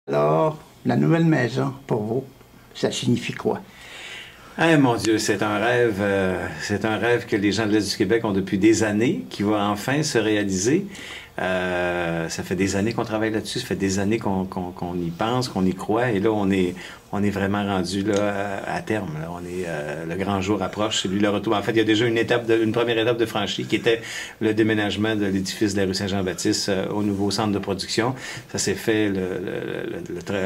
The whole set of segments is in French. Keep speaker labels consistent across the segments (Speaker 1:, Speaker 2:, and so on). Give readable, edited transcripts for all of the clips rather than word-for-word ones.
Speaker 1: Alors, la nouvelle maison, pour vous, ça signifie quoi?
Speaker 2: Ah mon Dieu, c'est un rêve que les gens de l'Est du Québec ont depuis des années, qui va enfin se réaliser. Ça fait des années qu'on travaille là-dessus, ça fait des années qu'on y pense, qu'on y croit, et là on est vraiment rendu là à terme. Là. Le grand jour approche, c'est lui le retour. En fait, il y a déjà une première étape de franchie qui était le déménagement de l'édifice de la rue Saint-Jean-Baptiste au nouveau centre de production. Ça s'est fait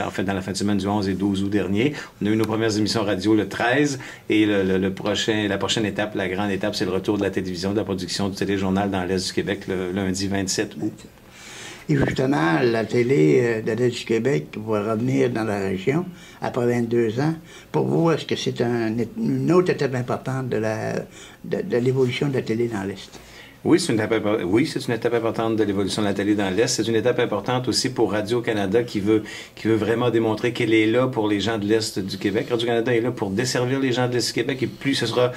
Speaker 2: en fait dans la fin de semaine du 11 et 12 août dernier. On a eu nos premières émissions radio le 13 et la prochaine étape, la grande étape, c'est le retour de la télévision, de la production du téléjournal dans l'Est du Québec le lundi 27 août.
Speaker 1: Et justement, la télé de l'Est du Québec va revenir dans la région après 22 ans. Pour vous, est-ce que c'est une autre étape importante de l'évolution de la télé dans l'Est?
Speaker 2: Oui, c'est une étape importante de l'évolution de la télé dans l'Est. C'est une étape importante aussi pour Radio-Canada qui veut vraiment démontrer qu'elle est là pour les gens de l'Est du Québec. Radio-Canada est là pour desservir les gens de l'Est du Québec et ce sera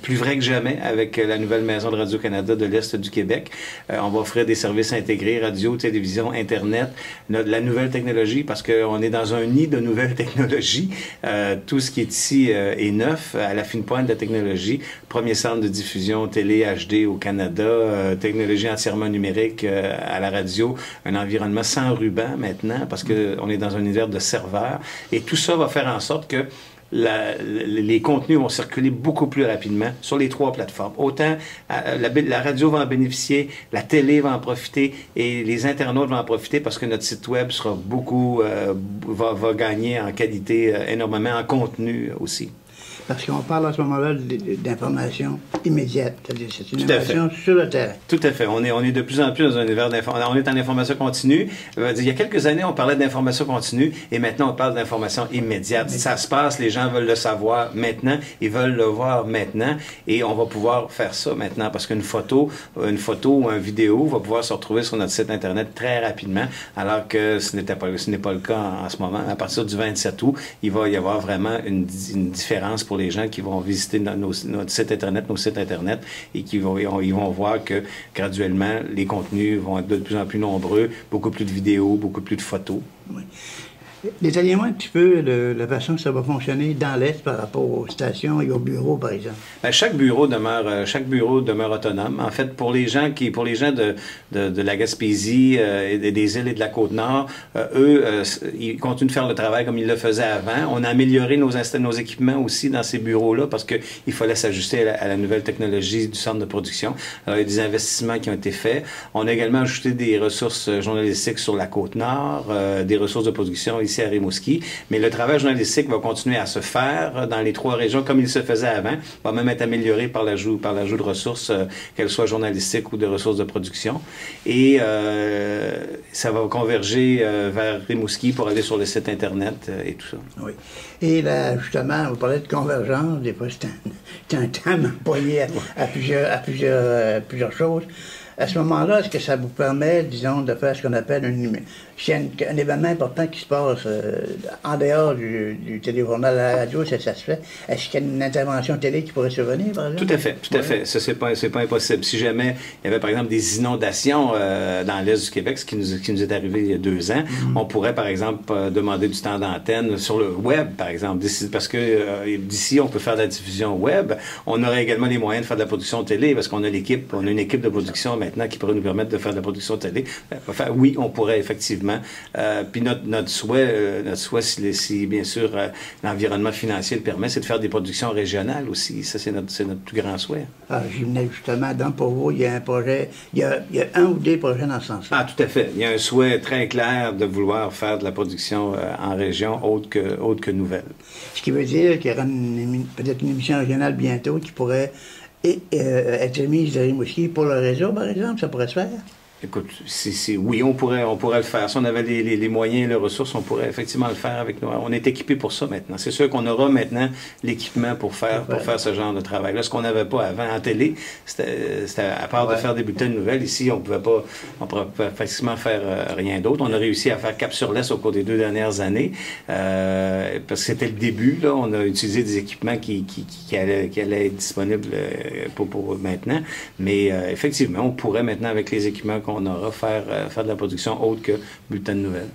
Speaker 2: plus vrai que jamais avec la nouvelle maison de Radio-Canada de l'Est du Québec. On va offrir des services intégrés, radio, télévision, Internet, la nouvelle technologie parce qu'on est dans un nid de nouvelles technologies. Tout ce qui est ici est neuf, à la fine pointe de la technologie. Premier centre de diffusion télé HD au Canada. Technologie entièrement numérique à la radio, un environnement sans ruban maintenant, parce qu'on est dans un univers de serveurs. Et tout ça va faire en sorte que les contenus vont circuler beaucoup plus rapidement sur les trois plateformes. Autant la radio va en bénéficier, la télé va en profiter et les internautes vont en profiter parce que notre site web sera va gagner en qualité énormément, en contenu aussi.
Speaker 1: Parce qu'on parle à ce moment-là d'information immédiate, c'est-à-dire c'est une information sur le terrain.
Speaker 2: Tout à fait. On est de plus en plus dans un univers d'information. On est en information continue. Il y a quelques années, on parlait d'information continue et maintenant, on parle d'information immédiate. Ça se passe, les gens veulent le savoir maintenant, ils veulent le voir maintenant et on va pouvoir faire ça maintenant parce qu'une photo ou une vidéo va pouvoir se retrouver sur notre site Internet très rapidement alors que ce n'est pas le cas en ce moment. À partir du 27 août, il va y avoir vraiment une différence pour les gens qui vont visiter notre site Internet, nos sites Internet, et ils vont voir que graduellement, les contenus vont être de plus en plus nombreux, beaucoup plus de vidéos, beaucoup plus de photos.
Speaker 1: Oui. Détaillez-moi un petit peu la façon que ça va fonctionner dans l'Est par rapport aux stations et aux bureaux, par exemple.
Speaker 2: Bien, chaque bureau demeure autonome. En fait, pour les gens de la Gaspésie et des îles et de la Côte-Nord, ils continuent de faire le travail comme ils le faisaient avant. On a amélioré nos équipements aussi dans ces bureaux-là parce qu'il fallait s'ajuster à la nouvelle technologie du centre de production. Alors, il y a des investissements qui ont été faits. On a également ajouté des ressources journalistiques sur la Côte-Nord, des ressources de production ici à Rimouski, mais le travail journalistique va continuer à se faire dans les trois régions comme il se faisait avant, va même être amélioré par l'ajout de ressources, qu'elles soient journalistiques ou de ressources de production. Et ça va converger vers Rimouski pour aller sur le site Internet et tout ça.
Speaker 1: Oui. Et là, justement, vous parlez de convergence, des fois c'est un terme employé à plusieurs choses. À ce moment-là, est-ce que ça vous permet, disons, de faire ce qu'on appelle un événement important qui se passe en dehors du téléjournal à la radio, ça se fait? Est-ce qu'il y a une intervention télé qui pourrait survenir, par exemple?
Speaker 2: Tout à fait. Ça, c'est pas impossible. Si jamais il y avait, par exemple, des inondations dans l'Est du Québec, ce qui nous est arrivé il y a 2 ans, on pourrait, par exemple, demander du temps d'antenne sur le web, par exemple, parce que d'ici, on peut faire de la diffusion web. On aurait également les moyens de faire de la production télé, parce qu'on a une équipe de production maintenant qui pourrait nous permettre de faire de la production télé. Enfin, oui, on pourrait effectivement. Puis notre souhait, si bien sûr l'environnement financier le permet, c'est de faire des productions régionales aussi. Ça, c'est notre plus grand souhait.
Speaker 1: Ah, j'y venais justement. Donc, pour vous, il y a un projet, il y a un ou des projets dans ce sens-là.
Speaker 2: Ah, tout à fait. Il y a un souhait très clair de vouloir faire de la production en région autre que nouvelle.
Speaker 1: Ce qui veut dire qu'il y aura peut-être une émission régionale bientôt qui pourrait être mise de Rimouski pour le réseau, par exemple, ça pourrait se faire?
Speaker 2: Écoute, oui, on pourrait le faire. Si on avait les moyens et les ressources, on pourrait effectivement le faire avec nous. On est équipé pour ça maintenant. C'est sûr qu'on aura maintenant l'équipement pour faire ce genre de travail. Là, ce qu'on n'avait pas avant en télé, c'était à part de faire des bulletins de nouvelles, ici, on pouvait facilement faire rien d'autre. On a réussi à faire Cap sur l'Est au cours des 2 dernières années, parce que c'était le début, là. On a utilisé des équipements qui allaient être disponibles pour maintenant. Mais effectivement, on pourrait maintenant, avec les équipements qu'on aura, faire de la production autre que bulletin de nouvelles.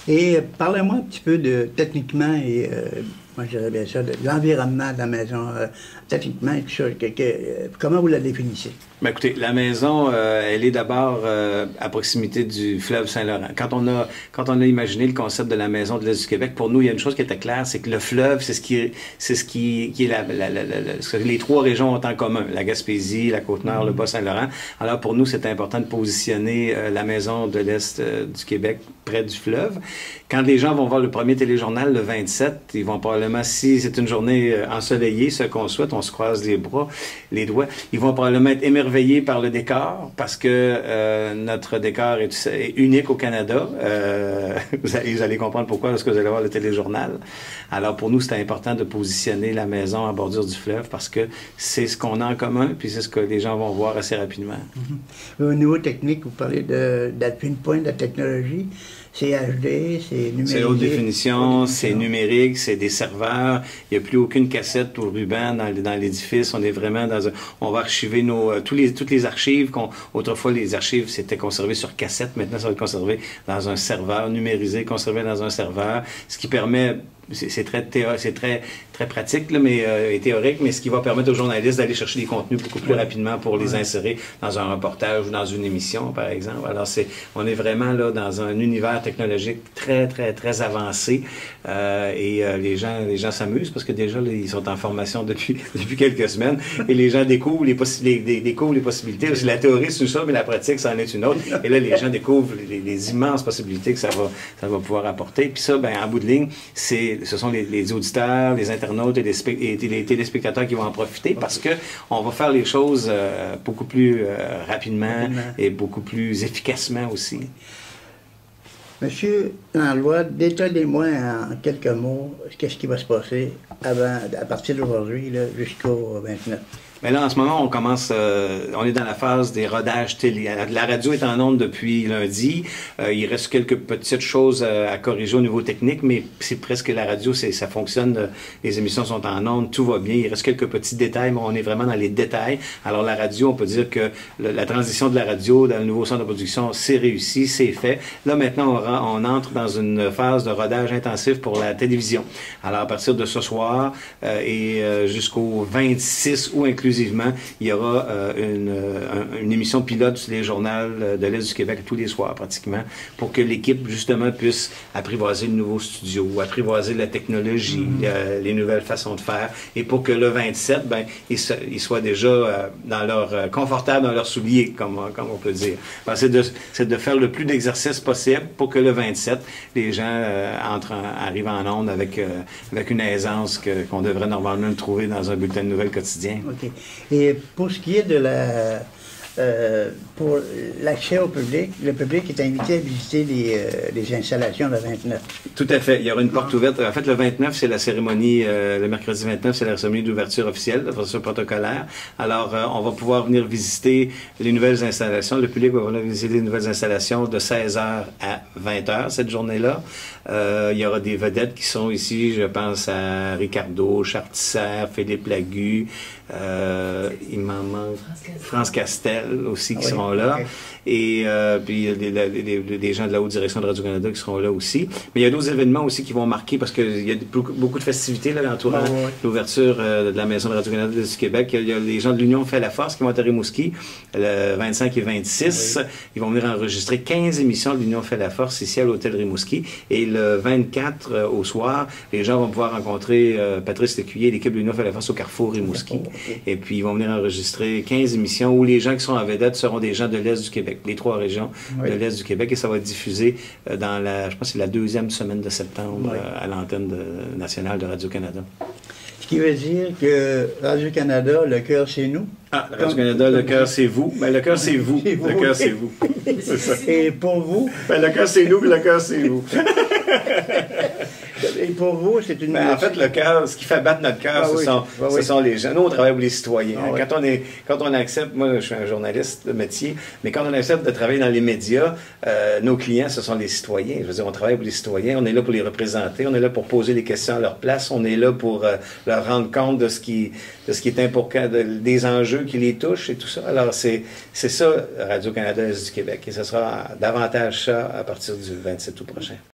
Speaker 1: Et parlez-moi un petit peu de, techniquement, et moi je dirais bien ça, de l'environnement de la maison, techniquement, et tout ça, comment vous la définissez?
Speaker 2: Ben écoutez, la maison, elle est d'abord à proximité du fleuve Saint-Laurent. Quand on a imaginé le concept de la maison de l'Est du Québec, pour nous, il y a une chose qui était claire, c'est que le fleuve, c'est ce qui est ce que les trois régions ont en commun, la Gaspésie, la Côte-Nord, le Bas-Saint-Laurent. Alors pour nous, c'était important de positionner la maison de l'Est du Québec près du fleuve. Quand les gens vont voir le premier téléjournal le 27, ils vont probablement, si c'est une journée ensoleillée, ce qu'on souhaite, on se croise les bras, les doigts, ils vont probablement être émerveillés par le décor parce que notre décor est unique au Canada. Vous allez comprendre pourquoi lorsque vous allez voir le téléjournal. Alors pour nous, c'était important de positionner la maison à bordure du fleuve parce que c'est ce qu'on a en commun puis c'est ce que les gens vont voir assez rapidement.
Speaker 1: Au niveau technique, vous parlez d'une pointe de technologie. C'est HD, c'est numérique.
Speaker 2: C'est haute définition, c'est numérique, c'est des serveurs. Il n'y a plus aucune cassette ou ruban dans l'édifice. On est vraiment on va archiver toutes les archives. Autrefois, les archives, c'était conservé sur cassette. Maintenant, ça va être conservé dans un serveur numérisé, conservé dans un serveur. Ce qui permet... C'est très pratique là, et théorique, mais ce qui va permettre aux journalistes d'aller chercher des contenus beaucoup plus rapidement pour les insérer dans un reportage ou dans une émission, par exemple. Alors, on est vraiment là dans un univers technologique très avancé et les gens s'amusent parce que déjà, là, ils sont en formation depuis quelques semaines et les gens découvrent les possibilités. Parce que la théorie, c'est une chose, mais la pratique, c'en est une autre. Et là, les gens découvrent les immenses possibilités que ça va pouvoir apporter. Puis ça, ben, en bout de ligne, ce sont les auditeurs, les internautes et les téléspectateurs qui vont en profiter parce que on va faire les choses beaucoup plus rapidement et beaucoup plus efficacement aussi.
Speaker 1: Monsieur Langlois, détaillez-moi en quelques mots qu'est-ce qui va se passer à partir d'aujourd'hui jusqu'au 29.
Speaker 2: Mais là, en ce moment, on est dans la phase des rodages télé. La radio est en onde depuis lundi. Il reste quelques petites choses à corriger au niveau technique, mais c'est presque la radio, ça fonctionne. Les émissions sont en onde, tout va bien. Il reste quelques petits détails, mais on est vraiment dans les détails. Alors, la radio, on peut dire que la transition de la radio dans le nouveau centre de production, c'est réussi, c'est fait. Là, maintenant, on entre dans une phase de rodage intensif pour la télévision. Alors, à partir de ce soir et jusqu'au 26 août inclus, il y aura une émission pilote sur les journaux de l'Est du Québec tous les soirs pratiquement pour que l'équipe justement puisse apprivoiser le nouveau studio, apprivoiser la technologie, les nouvelles façons de faire et pour que le 27, ben, ils soient déjà confortables dans leurs souliers, comme on peut dire. C'est de faire le plus d'exercices possible pour que le 27, les gens arrivent en onde avec une aisance qu'on devrait normalement trouver dans un bulletin de nouvelles quotidien.
Speaker 1: Okay. Et pour ce qui est de pour l'accès au public, le public est invité à visiter les installations le 29.
Speaker 2: Tout à fait. Il y aura une porte ouverte. En fait, le 29, c'est la cérémonie, le mercredi 29, c'est la cérémonie d'ouverture officielle, de façon protocolaire. Alors, on va pouvoir venir visiter les nouvelles installations. Le public va venir visiter les nouvelles installations de 16h à 20h cette journée-là. Il y aura des vedettes qui sont ici. Je pense à Ricardo, Chartisser, Philippe Lagu, il m'en manque France Castel aussi qui seront là. Okay. Et puis des gens de la haute direction de Radio-Canada qui seront là aussi. Mais il y a d'autres événements aussi qui vont marquer parce qu'il y a beaucoup de festivités là, entourant l'ouverture de la Maison de Radio-Canada du Québec. Il y a les gens de l'Union fait la force qui vont être à Rimouski le 25 et 26. Oui. Ils vont venir enregistrer 15 émissions de l'Union fait la force ici à l'hôtel Rimouski. Et le 24 au soir, les gens vont pouvoir rencontrer Patrice Lécuyer et l'équipe de l'Union fait la force au Carrefour Rimouski. Et puis ils vont venir enregistrer 15 émissions où les gens qui sont en vedette seront des gens de l'Est du Québec, les trois régions de l'Est du Québec, et ça va être diffusé dans je pense que c'est la 2e semaine de septembre à l'antenne nationale de Radio-Canada.
Speaker 1: Ce qui veut dire que Radio-Canada, le cœur c'est nous.
Speaker 2: Ah, Radio-Canada, le cœur c'est vous. Ben, le cœur c'est vous. Le cœur c'est vous.
Speaker 1: Et pour vous?
Speaker 2: Ben, le cœur c'est nous, mais le cœur c'est vous.
Speaker 1: Et pour vous, c'est une...
Speaker 2: en fait, le cœur, ce qui fait battre notre cœur, ce sont les gens. Nous, on travaille pour les citoyens. Quand on accepte, moi, je suis un journaliste de métier, mais quand on accepte de travailler dans les médias, nos clients, ce sont les citoyens. Je veux dire, on travaille pour les citoyens, on est là pour les représenter, on est là pour poser les questions à leur place, on est là pour leur rendre compte de ce qui est important, des enjeux qui les touchent et tout ça. Alors, c'est ça, Radio-Canada Est du Québec. Et ce sera davantage ça à partir du 27 août prochain.